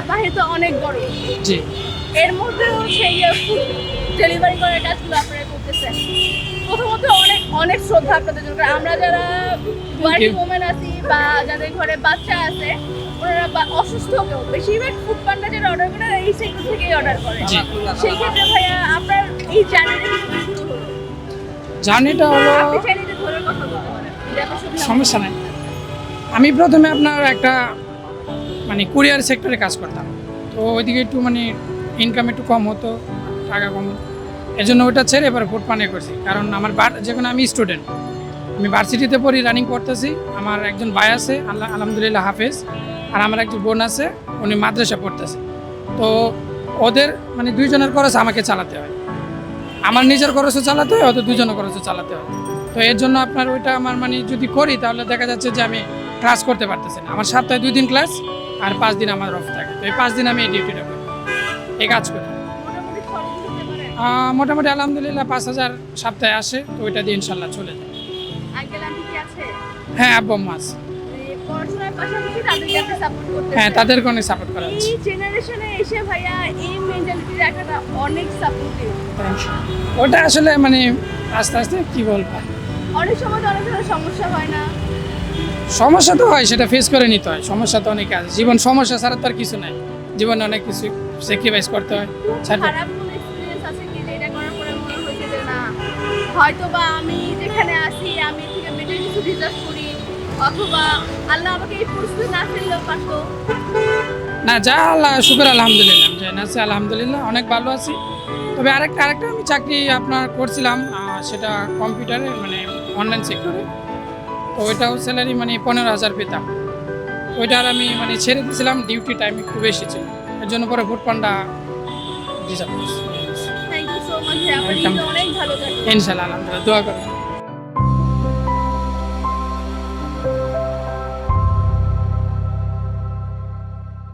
বাইরে তো অনেক গরম, জি এর মধ্যেও সেই ফুড ডেলিভারি করার কাজগুলো আপনারা করতেছেন। প্রথমত অনেক অনেক শ্রদ্ধা আপনাদের জন্য, কারণ আমরা যারা ওয়ার্কিং ওমেন আছি বা যাদের ঘরে বাচ্চা আছে, ওনারা অসুস্থ কেউ বেশিরভাগ ফুড পান্ডা যারা অর্ডার করে এই সেক্টর থেকেই অর্ডার করে। জি। সেই ক্ষেত্রে ভাইয়া আপনার এই জার্নিটা কিভাবে শুরু হলো? জার্নিটা হলো, আপনি চাইলে যে ধরে কথা বলতে পারেন, এটা তো শুনলাম। সমস্যা নাই। আমি প্রথমে আপনার একটা মানে কুরিয়ার সেক্টরে কাজ করতাম, তো ওইদিকে একটু মানে ইনকাম একটু কম হতো, টাকা কম হতো। এই জন্য ওইটা ছেড়ে এবার ফুড পান্ডা করছি। কারণ আমার যেখানে আমি স্টুডেন্ট, আমি ভার্সিটিতে পড়ি, রানিং করতেছি। আমার একজন ভাই আছে আলহামদুলিল্লাহ হাফেজ, আর আমার একজন বোন আছে, উনি মাদ্রাসা পড়তেছে। তো ওদের মানে দুইজনের খরচ আমাকে চালাতে হয়, আমার নিজের খরচও চালাতে হয়, ওদের দুজনের খরচও চালাতে হয়। তো এর জন্য আপনার ওইটা আমার মানে যদি করি তাহলে দেখা যাচ্ছে যে আমি ক্লাস করতে পারতেছি না। আমার সপ্তাহে 2 দিন ক্লাস আর 5 দিন আমার অফ থাকে। তো এই 5 দিন আমি এই ডিউটিটা করি, এই কাজ করি। মোটামুটি খরচ দিতে পারেন। মোটামুটি আলহামদুলিল্লাহ 5,000 সপ্তাহে আসে, তো ওইটা দিয়ে ইনশাল্লাহ চলে যায়। আঙ্কেল আন্টি কি আছে? হ্যাঁ, আব্বু আম্মা আছে। এই পড়াশোনার পাশাপাশি তাদেরকে আপনি সাপোর্ট করতে। হ্যাঁ, তাদেরকে অনেক সাপোর্ট করা হচ্ছে। এই জেনারেশনে এসে ভাইয়া এই মেন্টালিটি রাখাটা অনেক সাপোর্টিভ। ওটা আসলে মানে আস্তে আস্তে কি বলবো, অনেক সময় তো অনেক ধরনের সমস্যা হয় না? সমস্যা তো হয়, সেটা ফেস করে নিতে হয়। সমস্যা তো অনেক আছে, জীবন সমস্যা ছাড়া তো আর কিছু নাই। জীবনে অনেক কিছু স্যাক্রিফাইস করতে হয়। খারাপ কোনো এক্সপেরিয়েন্স আছে কি যে এটা করার পরে মনে হয়েছে যে না, হয়তো বা আমি যেখানে আছি আমি এর থেকে বেটার কিছু ডিজার্ভ করি, অথবা আল্লাহ আমাকে এই পরিস্থিতি না ফেললেও পারতো? না, যা আল্লাহ শুকর আলহামদুলিল্লাহ, যে আছে আলহামদুলিল্লাহ অনেক ভালো আছি। তবে আরেকটা আমি চাকরি আপনার করছিলাম, সেটা কম্পিউটারে মানে অনলাইন সেক্টরে। তো ওইটাও স্যালারি মানে 15,000 পেতাম। ওইটা আর আমি মানে ছেড়ে দিয়েছিলাম, ডিউটি টাইম একটু বেশি ছিল। এর জন্য পরে ফুড পান্ডা রিজার্ভ করছি। থ্যাংক ইউ সো মাচ, আপনার Welcome. অনেক ভালো থাকবেন। ইনশাল্লাহ, আলহামদুলিল্লাহ, দোয়া করবেন।